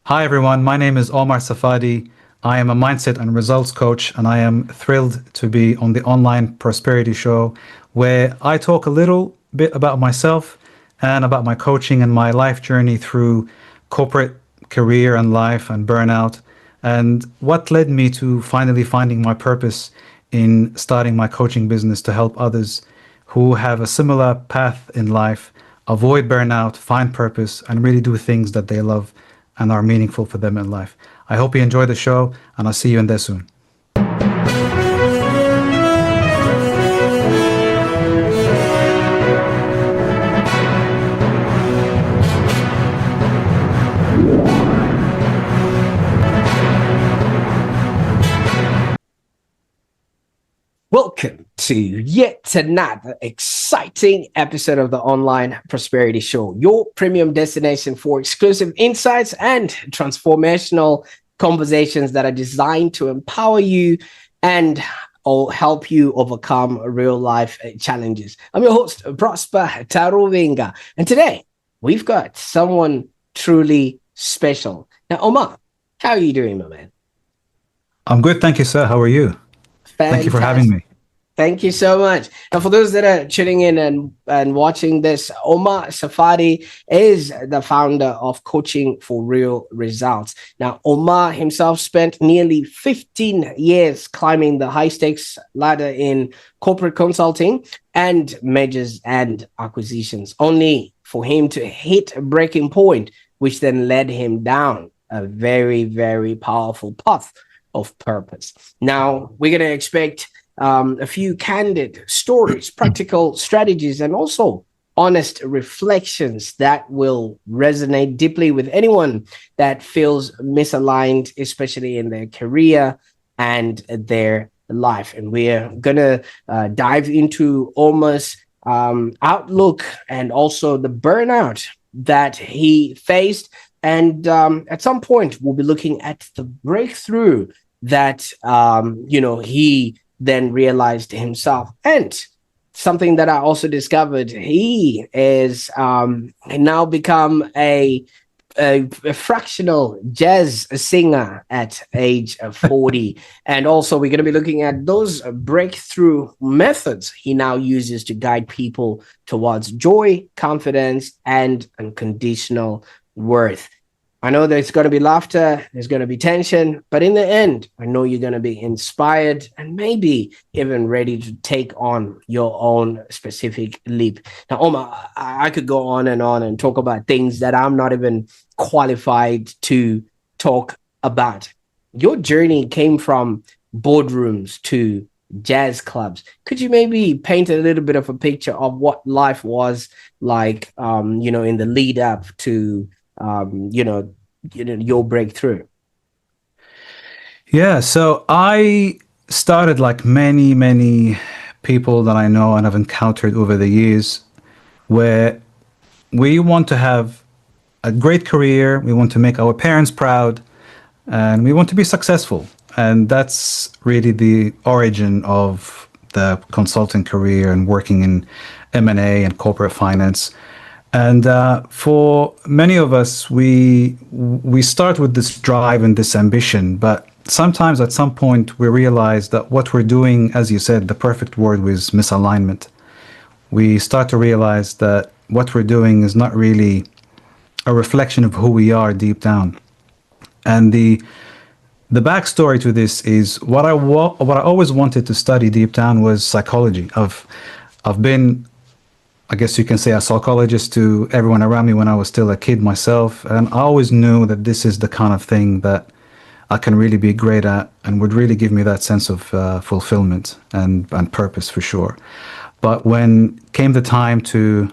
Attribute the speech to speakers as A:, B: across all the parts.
A: Hi, everyone. My name is Omar Safadi. I am a mindset and results coach, and I am thrilled to be on the online prosperity show where I talk a little bit about myself and about my coaching and my life journey through corporate career and life and burnout, and what led me to finally finding my purpose in starting my coaching business to help others who have a similar path in life avoid burnout, find purpose, and really do things that they love and are meaningful for them in life. I hope you enjoy the show, and I'll see you in there soon.
B: Welcome to yet another exciting episode of the Online Prosperity Show, your premium destination for exclusive insights and transformational conversations that are designed to empower you and or help you overcome real life challenges. I'm your host, Prosper Taruvinga, and today we've got someone truly special. Now, Omar, how are you doing, my man?
A: I'm good, thank you, sir. How are you? Thank you for having
B: Fantastic.
A: me.
B: Thank you so much. Now, for those that are tuning in and watching this, Omar Safadi is the founder of Coaching for Real Results. Now, Omar himself spent nearly 15 years climbing the high stakes ladder in corporate consulting and mergers and acquisitions, only for him to hit a breaking point, which then led him down a very, very powerful path of purpose. Now, we're going to expect a few candid stories, practical strategies, and also honest reflections that will resonate deeply with anyone that feels misaligned, especially in their career and their life. And we're going to dive into Omar's outlook and also the burnout that he faced. And at some point, we'll be looking at the breakthrough that, he then realized himself. And something that I also discovered, he is now become a fractional jazz singer at age 40. And also we're going to be looking at those breakthrough methods he now uses to guide people towards joy, confidence, and unconditional worth. I know there's going to be laughter, there's going to be tension, but in the end, I know you're going to be inspired and maybe even ready to take on your own specific leap. Now, Omar, I could go on and talk about things that I'm not even qualified to talk about. Your journey came from boardrooms to jazz clubs. Could you maybe paint a little bit of a picture of what life was like, in the lead up to your breakthrough?
A: Yeah, so I started like many people that I know and have encountered over the years, where we want to have a great career, we want to make our parents proud, and we want to be successful. And that's really the origin of the consulting career and working in M&A and corporate finance. And for many of us, we start with this drive and this ambition, but sometimes at some point we realize that what we're doing, as you said, the perfect word was misalignment. We start to realize that what we're doing is not really a reflection of who we are deep down. And the backstory to this is what I always wanted to study deep down was psychology. I've been, I guess you can say, a psychologist to everyone around me when I was still a kid myself. And I always knew that this is the kind of thing that I can really be great at and would really give me that sense of fulfillment and purpose for sure. But when came the time to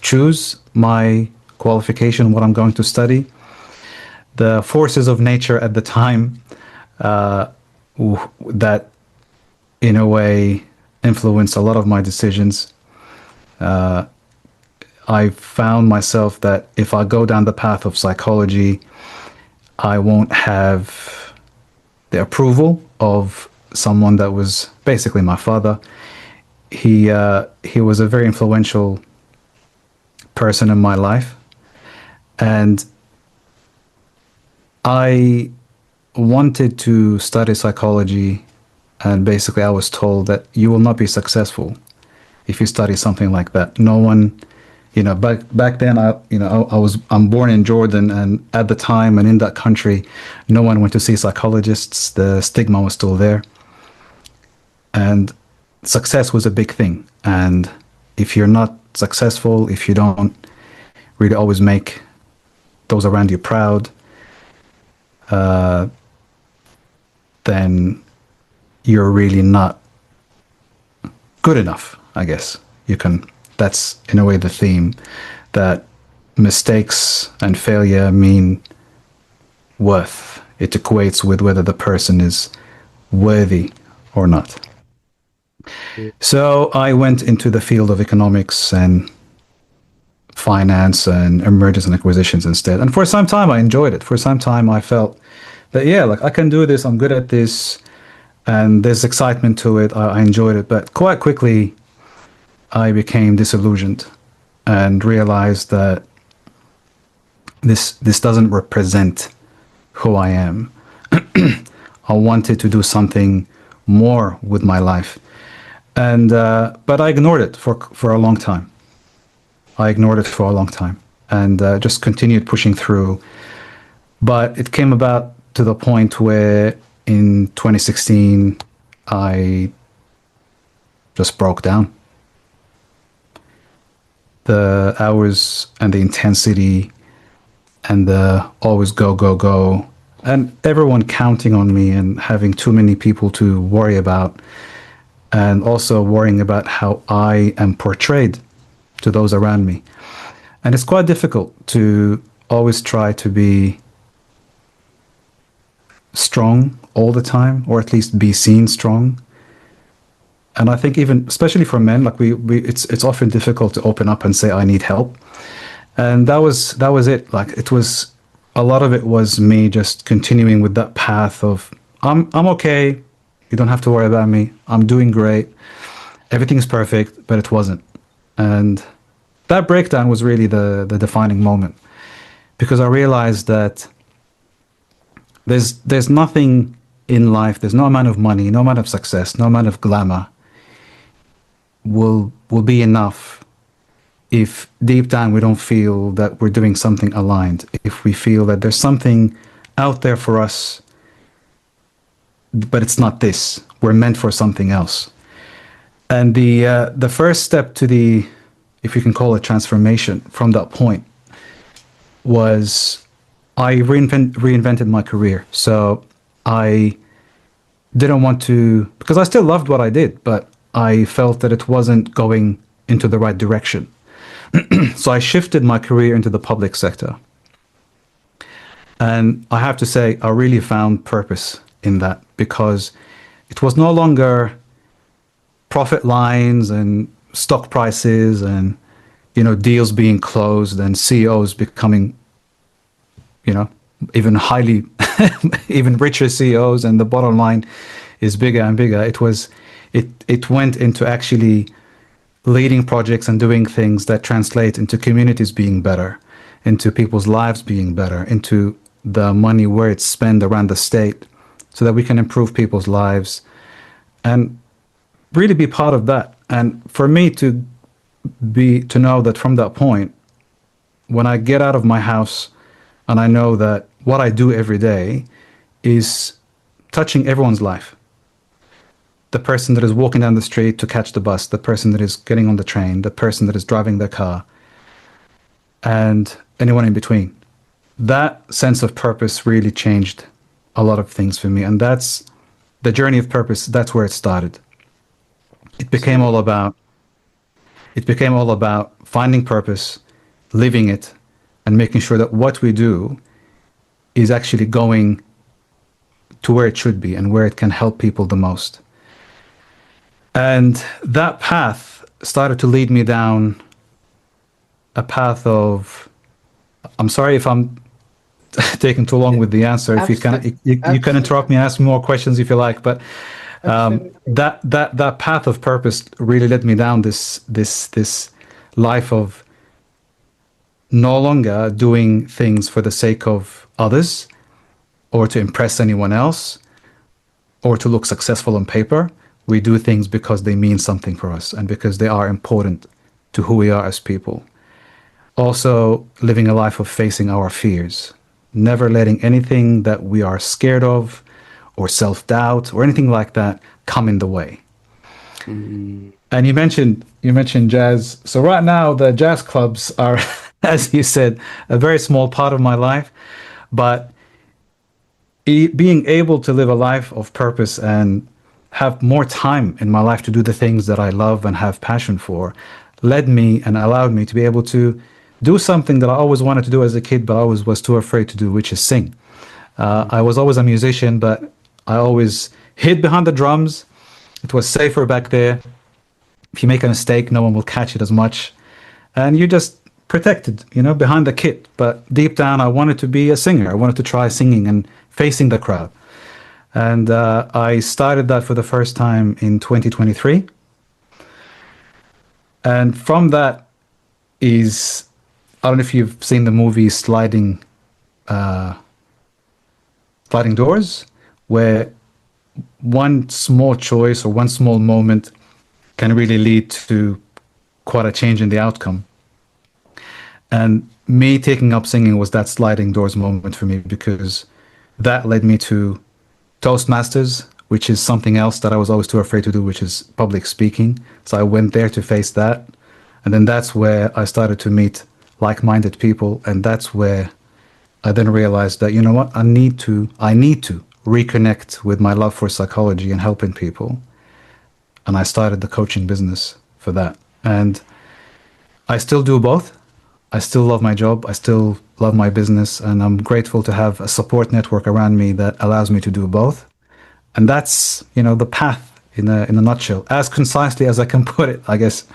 A: choose my qualification, what I'm going to study, the forces of nature at the time that in a way influenced a lot of my decisions, I found myself that if I go down the path of psychology, I won't have the approval of someone that was basically my father. He was a very influential person in my life, and I wanted to study psychology, and basically I was told that you will not be successful if you study something like that. No one, back then, I'm born in Jordan, and at the time and in that country, no one went to see psychologists. The stigma was still there, and success was a big thing. And if you're not successful, if you don't really always make those around you proud, then you're really not good enough, I guess. That's in a way the theme, that mistakes and failure mean worth. It equates with whether the person is worthy or not. So I went into the field of economics and finance and mergers and acquisitions instead. And for some time I enjoyed it. For some time I felt that, yeah, like I can do this, I'm good at this, and there's excitement to it. I enjoyed it. But quite quickly I became disillusioned and realized that this doesn't represent who I am. I wanted to do something more with my life, and but I ignored it for a long time. I ignored it for a long time, and just continued pushing through. But it came about to the point where in 2016 I just broke down. The hours and the intensity and the always go, go, go, and everyone counting on me and having too many people to worry about, and also worrying about how I am portrayed to those around me. And it's quite difficult to always try to be strong all the time, or at least be seen strong. And I think even, especially for men, like it's often difficult to open up and say, I need help. And that was it. Like it was, a lot of it was me just continuing with that path of, I'm okay. You don't have to worry about me. I'm doing great. Everything's perfect, but it wasn't. And that breakdown was really the defining moment, because I realized that there's nothing in life, there's no amount of money, no amount of success, no amount of glamour will be enough if deep down we don't feel that we're doing something aligned, if we feel that there's something out there for us, but it's not this, we're meant for something else. And the first step to the, if you can call it, transformation from that point was I reinvented my career. So I didn't want to, because I still loved what I did, but I felt that it wasn't going into the right direction. So I shifted my career into the public sector. And I have to say, I really found purpose in that, because it was no longer profit lines and stock prices and, deals being closed and CEOs becoming, even highly, even richer CEOs, and the bottom line is bigger and bigger. It went into actually leading projects and doing things that translate into communities being better, into people's lives being better, into the money where it's spent around the state, so that we can improve people's lives and really be part of that. And for me to know that from that point, when I get out of my house and I know that what I do every day is touching everyone's life. The person that is walking down the street to catch the bus, the person that is getting on the train, the person that is driving their car, and anyone in between. That sense of purpose really changed a lot of things for me. And that's the journey of purpose. That's where it started. It became all about finding purpose, living it, and making sure that what we do is actually going to where it should be and where it can help people the most. And that path started to lead me down a path of, I'm sorry if I'm taking too long with the answer. If you can interrupt me, ask me more questions if you like. But that path of purpose really led me down this life of no longer doing things for the sake of others, or to impress anyone else or to look successful on paper. We do things because they mean something for us and because they are important to who we are as people. Also, living a life of facing our fears, never letting anything that we are scared of or self doubt or anything like that come in the way.
B: Mm.
A: And you mentioned jazz. So right now the jazz clubs are, as you said, a very small part of my life, but being able to live a life of purpose and have more time in my life to do the things that I love and have passion for led me and allowed me to be able to do something that I always wanted to do as a kid, but I always was too afraid to do, which is sing. I was always a musician, but I always hid behind the drums. It was safer back there. If you make a mistake, no one will catch it as much. And you're just protected, behind the kit. But deep down, I wanted to be a singer. I wanted to try singing and facing the crowd. And I started that for the first time in 2023. And from that is, I don't know if you've seen the movie Sliding Doors, where one small choice or one small moment can really lead to quite a change in the outcome. And me taking up singing was that sliding doors moment for me because that led me to Toastmasters, which is something else that I was always too afraid to do, which is public speaking. So I went there to face that. And then that's where I started to meet like-minded people. And that's where I then realized that, you know what, I need to reconnect with my love for psychology and helping people. And I started the coaching business for that. And I still do both. I still love my job. I still love my business. And I'm grateful to have a support network around me that allows me to do both. And that's, the path in a nutshell, as concisely as I can put it, I guess.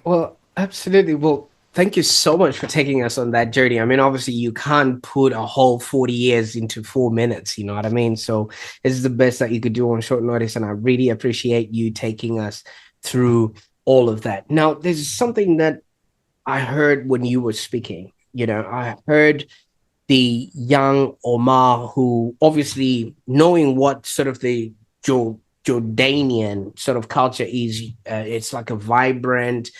B: Well, absolutely. Well, thank you so much for taking us on that journey. I mean, obviously, you can't put a whole 40 years into 4 minutes, you know what I mean? So, this is the best that you could do on short notice. And I really appreciate you taking us through all of that. Now, there's something that I heard when you were speaking. I heard the young Omar, who obviously knowing what sort of the Jordanian sort of culture is, it's like a vibrant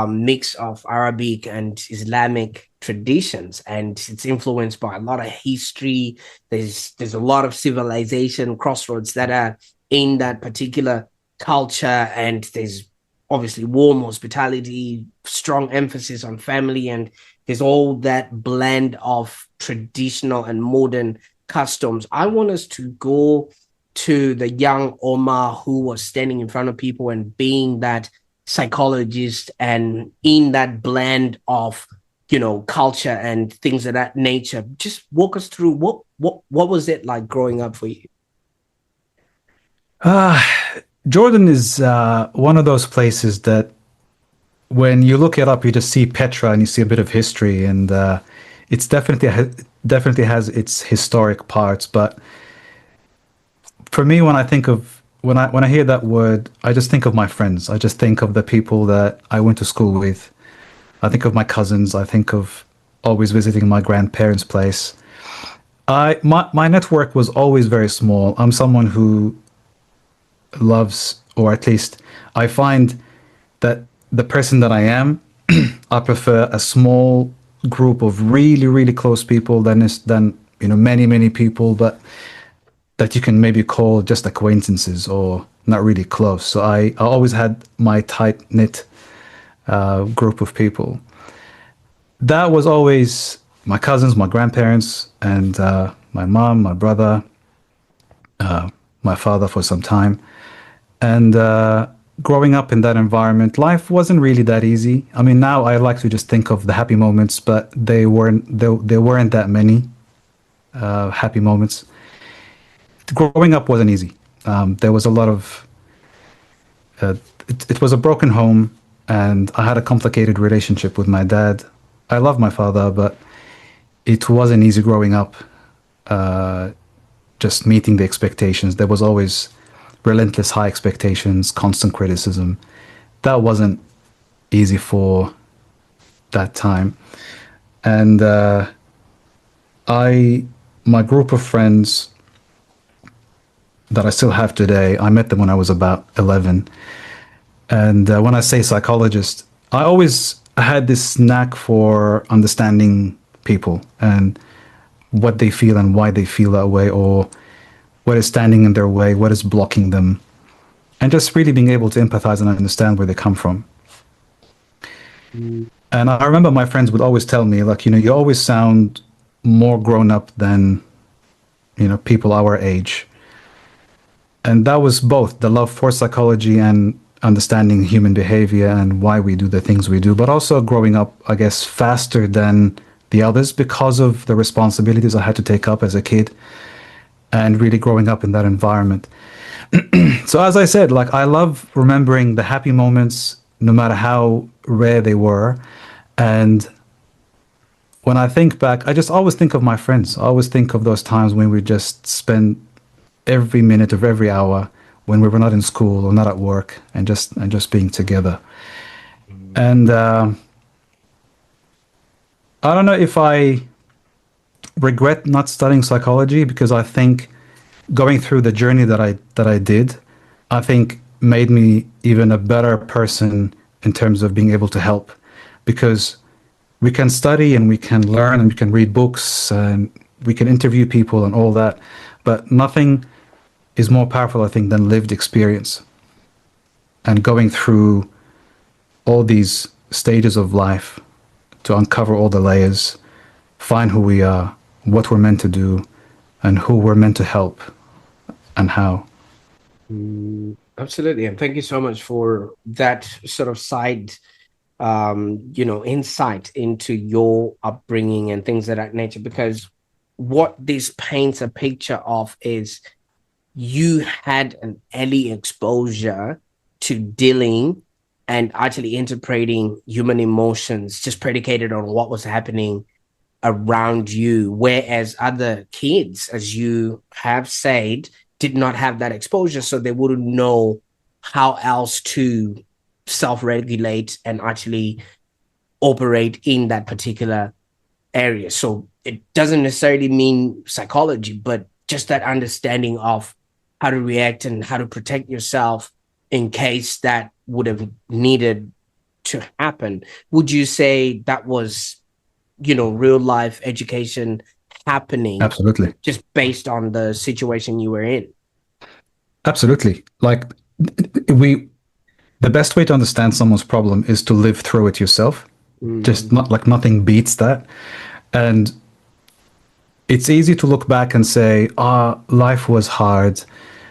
B: mix of Arabic and Islamic traditions, and it's influenced by a lot of history. There's a lot of civilization crossroads that are in that particular culture, and there's obviously warm hospitality, strong emphasis on family, and there's all that blend of traditional and modern customs. I want us to go to the young Omar who was standing in front of people and being that psychologist and in that blend of culture and things of that nature. Just walk us through what was it like growing up for you?
A: Uh, Jordan is one of those places that when you look it up, you just see Petra and you see a bit of history, and it's definitely has its historic parts. But for me, when I hear that word, I just think of my friends. I just think of the people that I went to school with. I think of my cousins. I think of always visiting my grandparents' place. My network was always very small. I'm someone who loves, or at least I find that the person that I am, I prefer a small group of really, really close people than many, many people, but that you can maybe call just acquaintances or not really close. So I always had my tight knit group of people. That was always my cousins, my grandparents, and my mom, my brother, my father for some time. And growing up in that environment, life wasn't really that easy. I mean, now I like to just think of the happy moments, but they weren't that many happy moments. Growing up wasn't easy. There was a lot of it was a broken home, and I had a complicated relationship with my dad. I love my father, but it wasn't easy growing up. Just meeting the expectations. There was always relentless high expectations, constant criticism. That wasn't easy for that time. And my group of friends, that I still have today. I met them when I was about 11. And when I say psychologist, I always had this knack for understanding people and what they feel and why they feel that way, or what is standing in their way, what is blocking them, and just really being able to empathize and understand where they come from.
B: Mm.
A: And I remember my friends would always tell me, like, you always sound more grown up than, people our age. And that was both the love for psychology and understanding human behavior and why we do the things we do, but also growing up, I guess, faster than the others because of the responsibilities I had to take up as a kid and really growing up in that environment. So, as I said, like, I love remembering the happy moments, no matter how rare they were. And when I think back, I just always think of my friends. I always think of those times when we just spent every minute of every hour when we were not in school or not at work, and just being together. And I don't know if I regret not studying psychology, because I think going through the journey that I did, I think made me even a better person in terms of being able to help, because we can study and we can learn and we can read books and we can interview people and all that, but nothing is more powerful, I think, than lived experience and going through all these stages of life to uncover all the layers, find who we are, what we're meant to do, and who we're meant to help and how.
B: Absolutely, and thank you so much for that sort of side, insight into your upbringing and things of that nature. Because what this paints a picture of is you had an early exposure to dealing and actually interpreting human emotions just predicated on what was happening around you, whereas other kids, as you have said, did not have that exposure, so they wouldn't know how else to self-regulate and actually operate in that particular area. So it doesn't necessarily mean psychology, but just that understanding of how to react and how to protect yourself in case that would have needed to happen. Would you say that was, real life education happening
A: Absolutely.
B: just based on the situation you were in?
A: Absolutely. Like, we the best way to understand someone's problem is to live through it yourself. Just
B: Mm.
A: not like nothing beats that. And it's easy to look back and say, life was hard,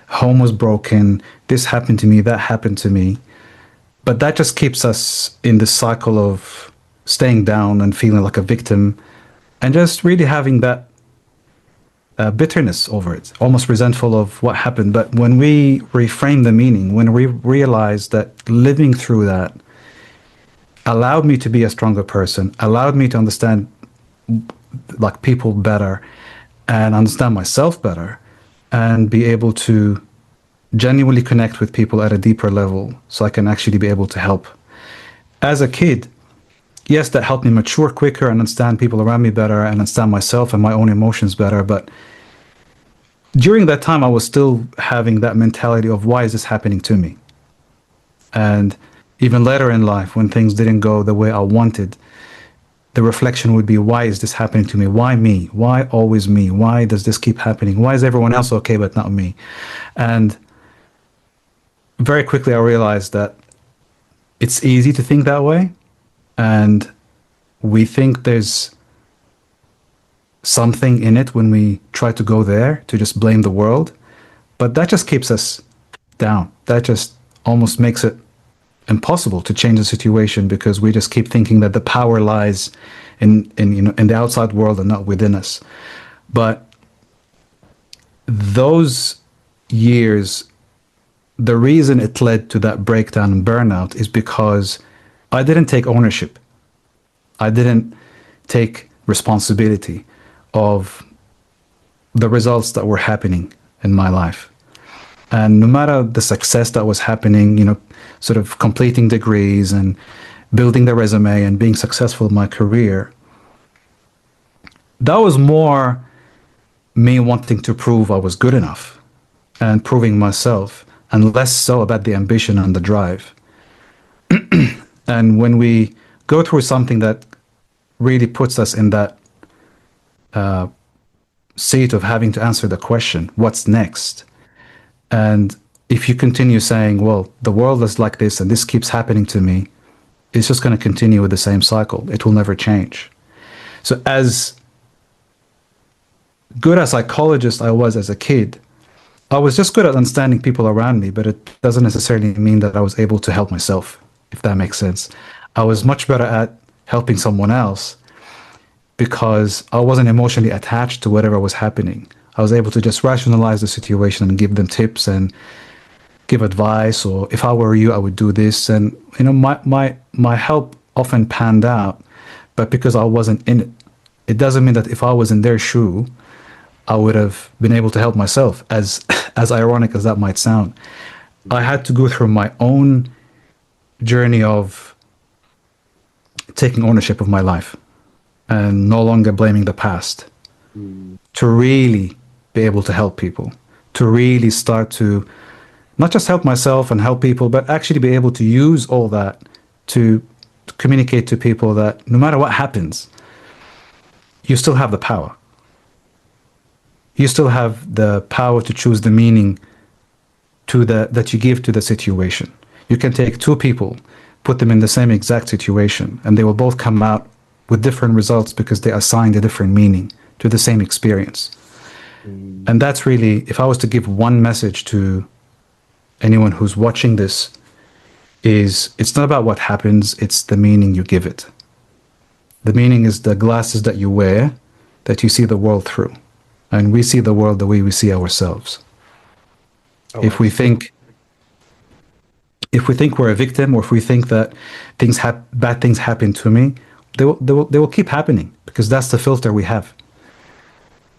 A: home was broken, this happened to me, that happened to me. But that just keeps us in this cycle of staying down and feeling like a victim and just really having that bitterness over it, almost resentful of what happened. But when we reframe the meaning, when we realize that living through that allowed me to be a stronger person, allowed me to understand like people better and understand myself better and be able to genuinely connect with people at a deeper level so I can actually be able to help. As a kid, yes, that helped me mature quicker and understand people around me better and understand myself and my own emotions better. But during that time, I was still having that mentality of why is this happening to me? And even later in life, when things didn't go the way I wanted, the reflection would be, why is this happening to me? Why me? Why always me? Why does this keep happening? Why is everyone else okay but not me? And very quickly I realized that it's easy to think that way, and we think there's something in it when we try to go there to just blame the world, but that just keeps us down. That just almost makes it impossible to change the situation, because we just keep thinking that the power lies in the outside world and not within us. But those years, the reason it led to that breakdown and burnout is because I didn't take ownership. I didn't take responsibility of the results that were happening in my life. And no matter the success that was happening, sort of completing degrees and building the resume and being successful in my career, that was more me wanting to prove I was good enough and proving myself, and less so about the ambition and the drive. And when we go through something that really puts us in that seat of having to answer the question, what's next? And if you continue saying, well, the world is like this and this keeps happening to me, it's just going to continue with the same cycle. It will never change. So, as good a psychologist I was as a kid, I was just good at understanding people around me, but it doesn't necessarily mean that I was able to help myself, if that makes sense. I was much better at helping someone else because I wasn't emotionally attached to whatever was happening. I was able to just rationalize the situation and give them tips and give advice, or if I were you, I would do this. And my help often panned out, but because I wasn't in it. It doesn't mean that if I was in their shoe, I would have been able to help myself, as as ironic as that might sound. I had to go through my own journey of taking ownership of my life and no longer blaming the past, to really be able to help people, to really start to not just help myself and help people, but actually be able to use all that to communicate to people that no matter what happens, you still have the power. You still have the power to choose the meaning that you give to the situation. You can take two people, put them in the same exact situation, and they will both come out with different results because they assigned a different meaning to the same experience. And that's really, if I was to give one message to anyone who's watching this, is it's not about what happens, it's the meaning you give it. The meaning is the glasses that you wear, that you see the world through. And we see the world the way we see ourselves.
B: Oh,
A: If we think we're a victim, or if we think that bad things happen to me, they will keep happening, because that's the filter we have.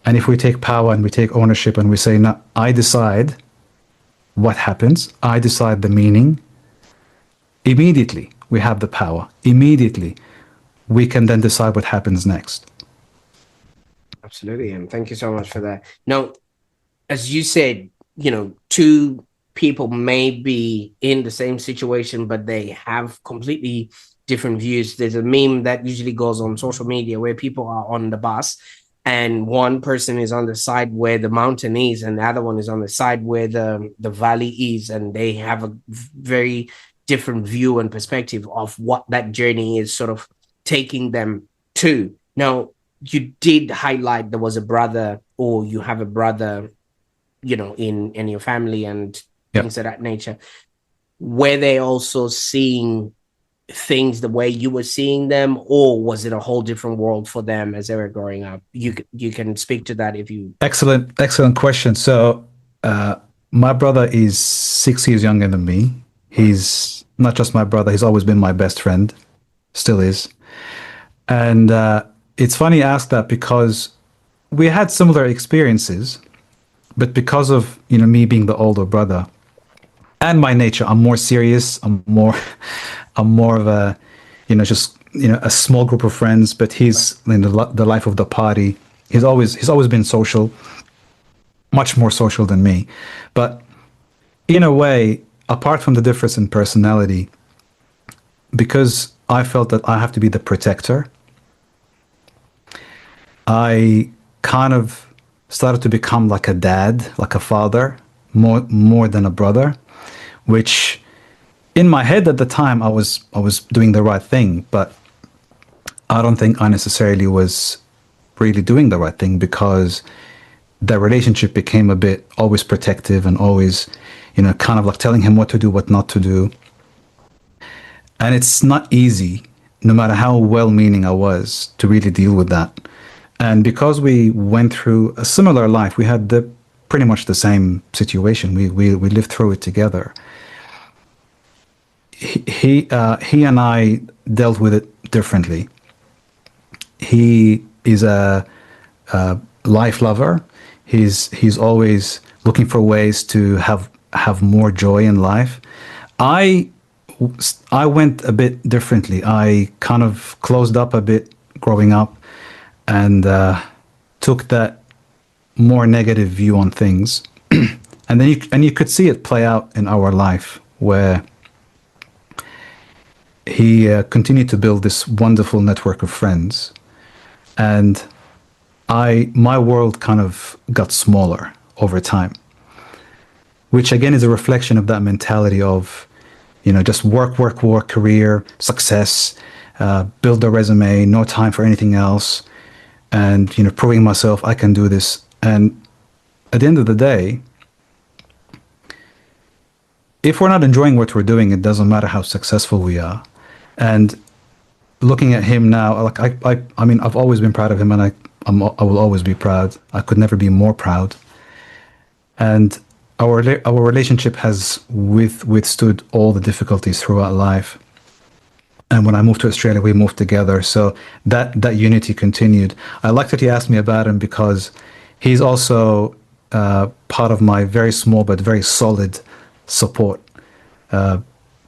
A: And if we take power and we take ownership and we say, no, I decide what happens, I decide the meaning, immediately we have the power. Immediately we can then decide what happens next.
B: absolutely. And thank you so much for that. Now, as you said, two people may be in the same situation, but they have completely different views. There's a meme that usually goes on social media where people are on the bus and one person is on the side where the mountain is and the other one is on the side where the valley is, and they have a very different view and perspective of what that journey is sort of taking them to. Now, you did highlight there was a brother, or you have a brother, in your family and things of that nature. Were they also seeing things the way you were seeing them, or was it a whole different world for them as they were growing up? You can speak to that if you.
A: Excellent question. So my brother is 6 years younger than me. He's not just my brother, he's always been my best friend, still is. And it's funny you ask that, because we had similar experiences, but because of me being the older brother and my nature, I'm more serious. I'm more of a a small group of friends. But he's in the life of the party. He's always been social, much more social than me. But in a way, apart from the difference in personality, because I felt that I have to be the protector, I kind of started to become like a dad, like a father, more than a brother, which in my head at the time I was doing the right thing, but I don't think I necessarily was really doing the right thing, because the relationship became a bit always protective and always, kind of like telling him what to do, what not to do. And it's not easy, no matter how well-meaning I was, to really deal with that. And because we went through a similar life, we had pretty much the same situation. We lived through it together. He and I dealt with it differently. He is a life lover. He's always looking for ways to have more joy in life. I went a bit differently. I kind of closed up a bit growing up, and took that more negative view on things. And then you could see it play out in our life where he continued to build this wonderful network of friends, and my world kind of got smaller over time, which again is a reflection of that mentality of, just work, work, work, career, success, build a resume, no time for anything else, and proving myself I can do this. And at the end of the day, if we're not enjoying what we're doing, it doesn't matter how successful we are. And looking at him now, like I mean, I've always been proud of him, and I will always be proud. I could never be more proud. And our relationship has withstood all the difficulties throughout life. And when I moved to Australia, we moved together. So that unity continued. I like that you asked me about him because he's also part of my very small but very solid support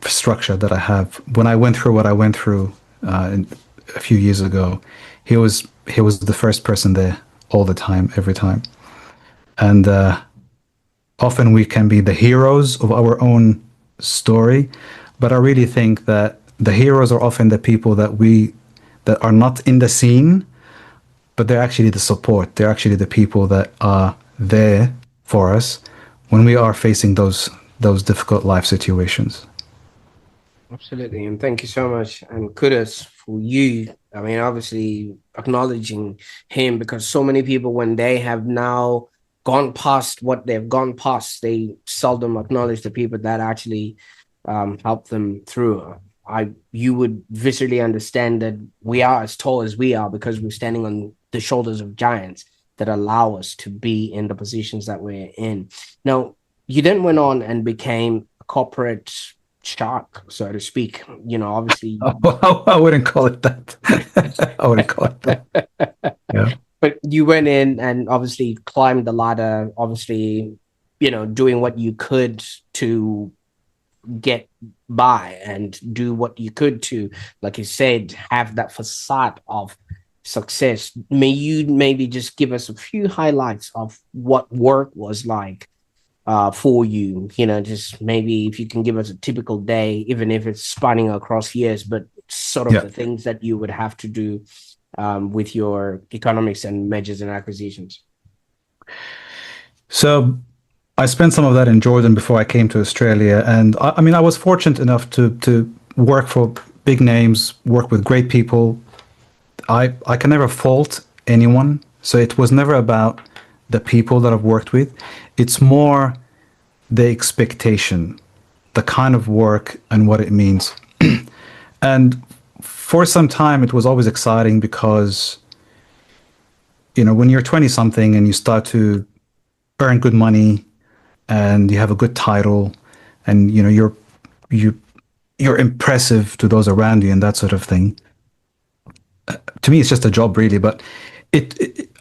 A: structure that I have. When I went through what I went through a few years ago, he was the first person there all the time, every time. And often we can be the heroes of our own story, but I really think that the heroes are often the people that are not in the scene, but they're actually the support. They're actually the people that are there for us when we are facing those difficult life situations.
B: Absolutely. And thank you so much. And kudos for you. I mean, obviously acknowledging him, because so many people, when they have now gone past what they've gone past, they seldom acknowledge the people that actually help them through. You would viscerally understand that we are as tall as we are because we're standing on the shoulders of giants that allow us to be in the positions that we're in. Now, you then went on and became a corporate shark, so to speak. Obviously,
A: I wouldn't call it that. I wouldn't call it that. Yeah.
B: but you went in and obviously climbed the ladder, obviously, doing what you could to get by and do what you could to, like you said, have that facade of success. May you maybe just give us a few highlights of what work was like for you? Just maybe if you can give us a typical day, even if it's spanning across years, but sort of
A: Yeah.
B: the things that you would have to do with your economics and mergers and acquisitions.
A: So I spent some of that in Jordan before I came to Australia, and I mean I was fortunate enough to work for big names, work with great people. I can never fault anyone, so it was never about the people that I've worked with. It's more the expectation, the kind of work and what it means. And for some time, it was always exciting because, when you're 20 something and you start to earn good money and you have a good title and, you, you're impressive to those around you and that sort of thing. To me, it's just a job really, but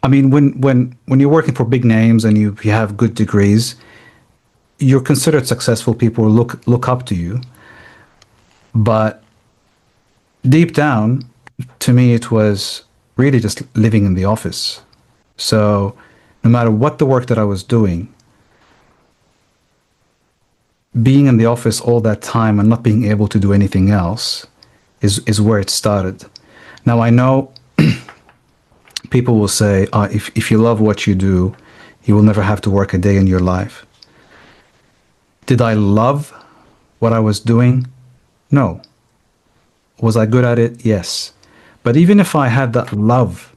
A: I mean, when you're working for big names and you have good degrees, you're considered successful. People look up to you. But deep down, to me, it was really just living in the office. So no matter what the work that I was doing, being in the office all that time and not being able to do anything else is where it started. Now I know people will say, if you love what you do, you will never have to work a day in your life. Did I love what I was doing? No. Was I good at it? Yes. But even if I had that love,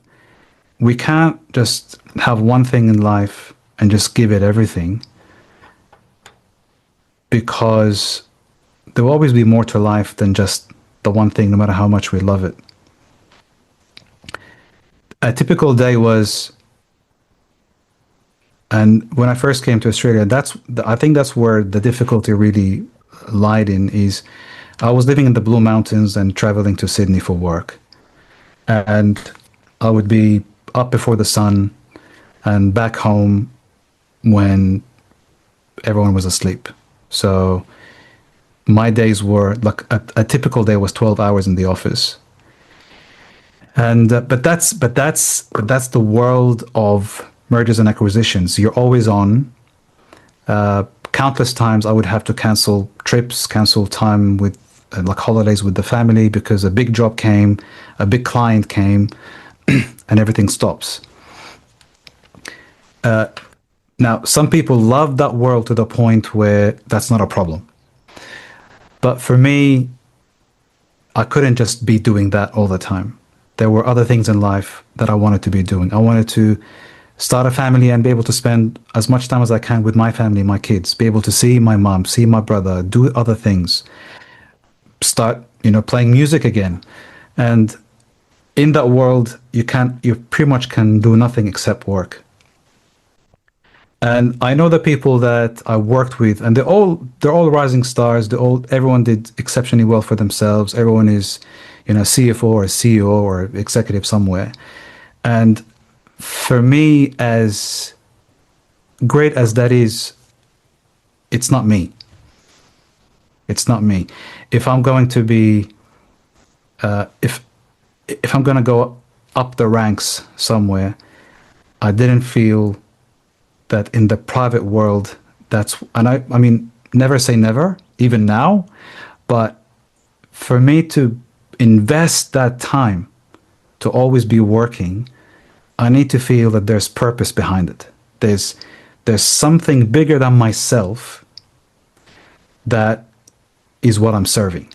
A: we can't just have one thing in life and just give it everything, because there will always be more to life than just the one thing, no matter how much we love it. A typical day was, and when I first came to Australia, I think that's where the difficulty really lied in, is I was living in the Blue Mountains and traveling to Sydney for work. And I would be up before the sun and back home when everyone was asleep. So my days were like a typical day was 12 hours in the office. And but that's the world of mergers and acquisitions. You're always on, Countless times I would have to cancel trips, cancel time with like holidays with the family because a big job came, a big client came, and everything stops. Now, some people love that world to the point where that's not a problem. But for me, I couldn't just be doing that all the time. There were other things in life that I wanted to be doing. I wanted to start a family and be able to spend as much time as I can with my family, my kids, be able to see my mom, see my brother, do other things, start, playing music again. And in that world, you pretty much can do nothing except work. And I know the people that I worked with, and they're all rising stars. Everyone did exceptionally well for themselves. Everyone is, CFO or CEO or executive somewhere. And for me, as great as that is, it's not me. It's not me. If I'm going to be, if I'm going to go up the ranks somewhere, I didn't feel that in the private world, and I mean, never say never, even now, but for me to invest that time to always be working, I need to feel that there's purpose behind it. There's something bigger than myself that is what I'm serving.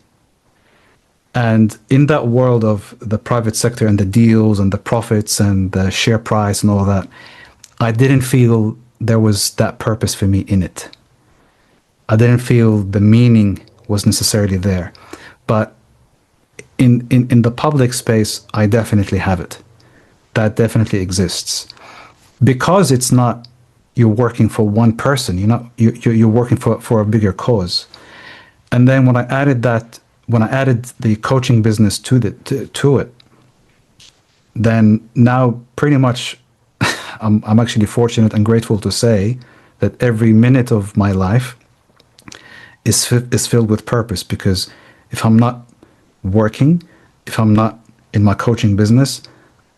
A: And in that world of the private sector and the deals and the profits and the share price and all that, I didn't feel there was that purpose for me in it. I didn't feel the meaning was necessarily there. But in the public space, I definitely have it. That definitely exists. Because it's not you're working for one person, you're working for a bigger cause. And then when I added the coaching business to it, then now pretty much I'm actually fortunate and grateful to say that every minute of my life is filled with purpose, because if I'm not working, if I'm not in my coaching business,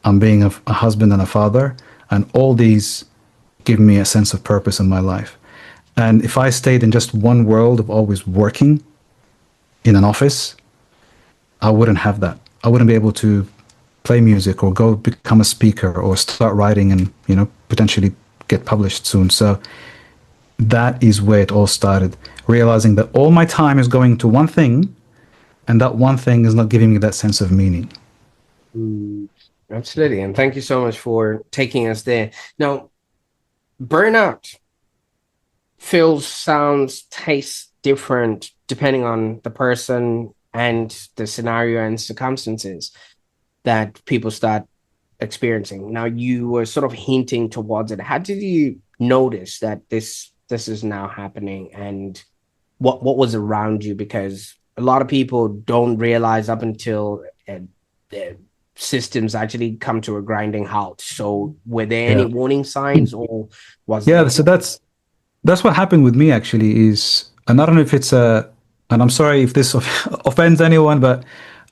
A: I'm being a husband and a father, and all these give me a sense of purpose in my life. And if I stayed in just one world of always working in an office, I wouldn't have that. I wouldn't be able to play music or go become a speaker or start writing and potentially get published soon. So that is where it all started, realizing that all my time is going to one thing, and that one thing is not giving me that sense of meaning.
B: Absolutely. And thank you so much for taking us there. Now, burnout feels, sounds, tastes different depending on the person and the scenario and circumstances that people start experiencing. Now, you were sort of hinting towards it. How did you notice that this is now happening, and what was around you? Because a lot of people don't realize up until the systems actually come to a grinding halt. So were there any warning signs, or was there?
A: So that's what happened with me actually. And I don't know if it's and I'm sorry if this offends anyone, but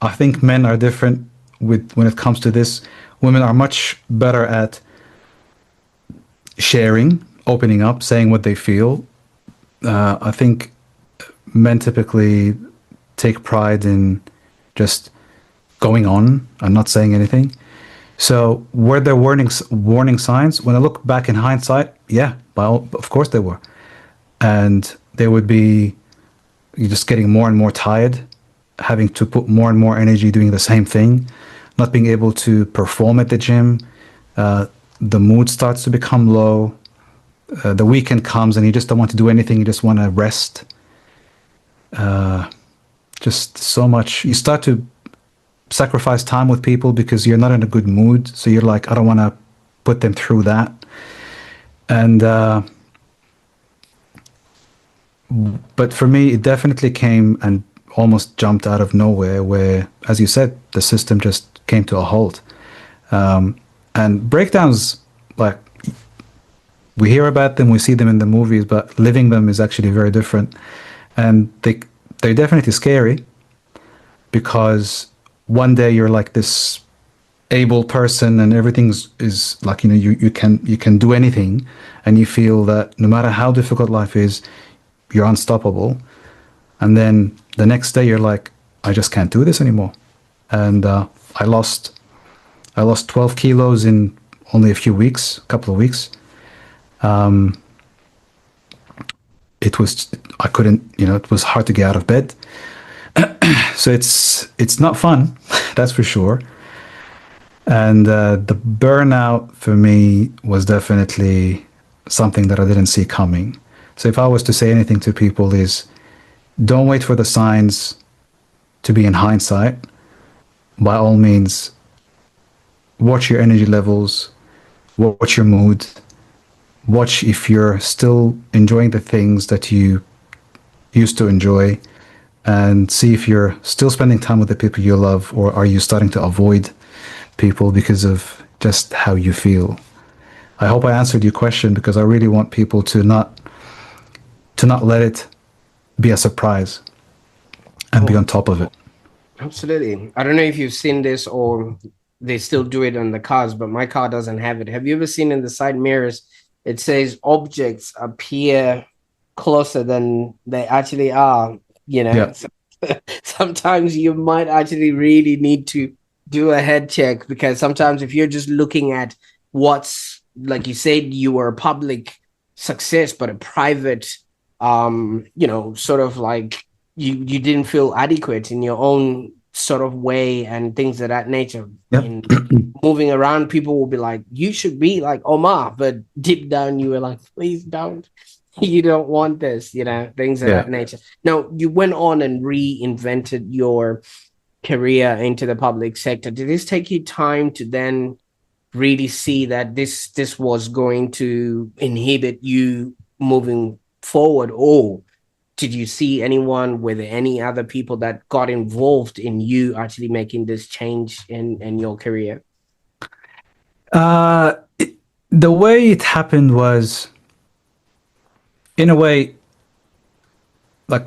A: I think men are different when it comes to this. Women are much better at sharing, opening up, saying what they feel. I think men typically take pride in just going on and not saying anything. So were there warning signs? When I look back in hindsight, yeah, of course there were. And they would be, you're just getting more and more tired, having to put more and more energy doing the same thing, not being able to perform at the gym. The mood starts to become low. The weekend comes and you just don't want to do anything. You just want to rest. Just so much. You start to sacrifice time with people because you're not in a good mood. So you're like, I don't want to put them through that. And but for me, it definitely came and almost jumped out of nowhere, where, as you said, the system just came to a halt. And breakdowns, like, we hear about them, we see them in the movies, but living them is actually very different. And they're definitely scary, because one day you're like this able person and everything's is like, you can do anything, and you feel that no matter how difficult life is, you're unstoppable. And then the next day you're like, I just can't do this anymore. And I lost I lost 12 kilos in only a few weeks, a couple of weeks. It was I couldn't, it was hard to get out of bed. So it's not fun, that's for sure. And the burnout for me was definitely something that I didn't see coming. So if I was to say anything to people is, don't wait for the signs to be in hindsight. By all means, watch your energy levels, watch your mood, watch if you're still enjoying the things that you used to enjoy, and see if you're still spending time with the people you love, or are you starting to avoid people because of just how you feel. I hope I answered your question, because I really want people to not let it be a surprise and be
B: Oh,
A: on top of it.
B: absolutely. I don't know if you've seen this or they still do it on the cars, but my car doesn't have it. Have you ever seen in the side mirrors, it says objects appear closer than they actually are, you know?
A: Yeah.
B: So sometimes you might actually really need to do a head check, because sometimes if you're just looking at what's, like you said, you were a public success, but a private, sort of like you didn't feel adequate in your own sort of way and things of that nature.
A: Yep.
B: In moving around, people will be like, you should be like Omar, but deep down you were like, please don't. You don't want this, things of
A: Yeah.
B: that nature. Now, you went on and reinvented your career into the public sector. Did this take you time to then really see that this was going to inhibit you moving forward, or did you see anyone with any other people that got involved in you actually making this change in your career?
A: Uh, the way it happened was, in a way, like,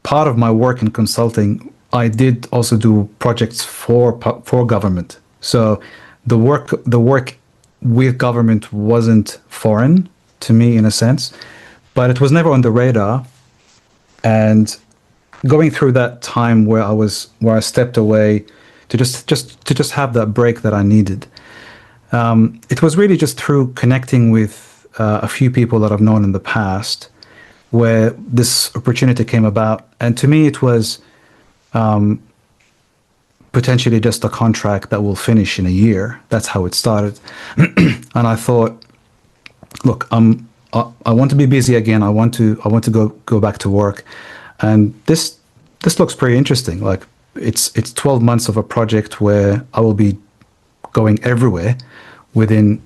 A: part of my work in consulting, I did also do projects for government. So the work with government wasn't foreign to me in a sense, but it was never on the radar. And going through that time where I stepped away to just have that break that I needed, it was really just through connecting with a few people that I've known in the past, where this opportunity came about. And to me, it was potentially just a contract that will finish in a year. That's how it started. And I thought, look, I want to be busy again. I want to go back to work, and this looks pretty interesting. Like, it's 12 months of a project where I will be going everywhere within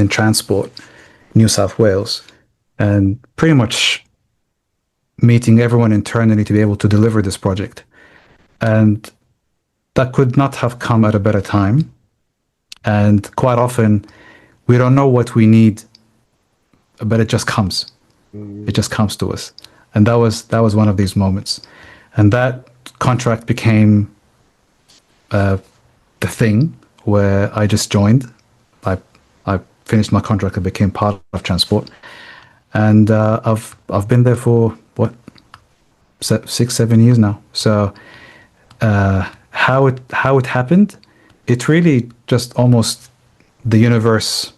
A: transport, New South Wales, and pretty much meeting everyone internally to be able to deliver this project. And that could not have come at a better time. And quite often, we don't know what we need, but it just comes. It
B: Mm.
A: just comes to us. And that was one of these moments. And that contract became the thing where I just joined. I finished my contract and became part of transport. And I've been there for what, 6 7 years now. So how it happened, it really just almost the universe.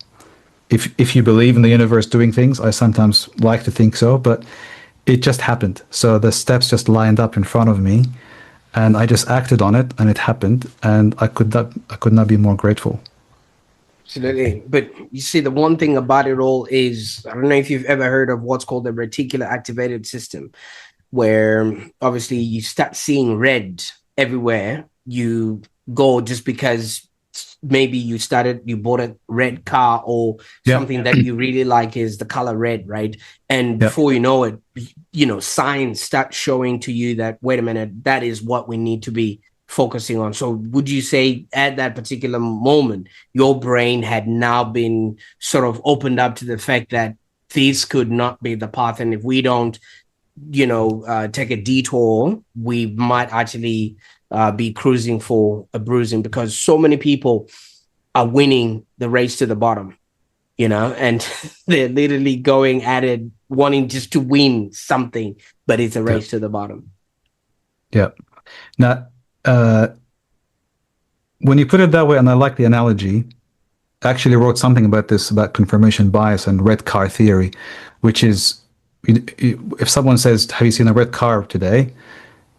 A: If you believe in the universe doing things, I sometimes like to think so, but it just happened. So the steps just lined up in front of me, and I just acted on it, and it happened, and I could not be more grateful.
B: Absolutely. But you see, the one thing about it all is, I don't know if you've ever heard of what's called the reticular activated system, where obviously you start seeing red everywhere you go, just because maybe you bought a red car, or
A: Yep.
B: something that you really like is the color red, right? And
A: Yep.
B: before you know it, signs start showing to you that, wait a minute, that is what we need to be focusing on. So would you say at that particular moment your brain had now been sort of opened up to the fact that this could not be the path, and if we don't take a detour, we might actually be cruising for a bruising, because so many people are winning the race to the bottom, and they're literally going at it, wanting just to win something, but it's a
A: Yeah.
B: race to the bottom.
A: Yeah. Now, uh, when you put it that way, and I like the analogy, I actually wrote something about this, about confirmation bias and red car theory, which is if someone says, "Have you seen a red car today?"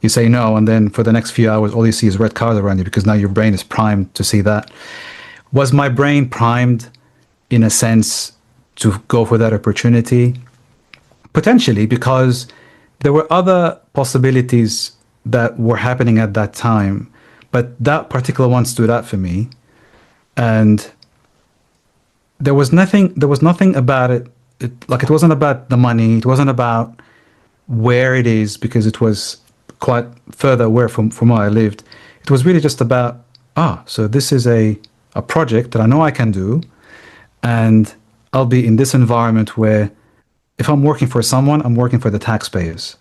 A: You say no, and then for the next few hours, all you see is red cars around you because now your brain is primed to see that. Was my brain primed, in a sense, to go for that opportunity? Potentially, because there were other possibilities that were happening at that time, but that particular one stood out for me, and there was nothing about it, like it wasn't about the money, it wasn't about where it is, because it was quite further away from where I lived. It was really just about, so this is a project that I know I can do, and I'll be in this environment where if I'm working for someone, I'm working for the taxpayers.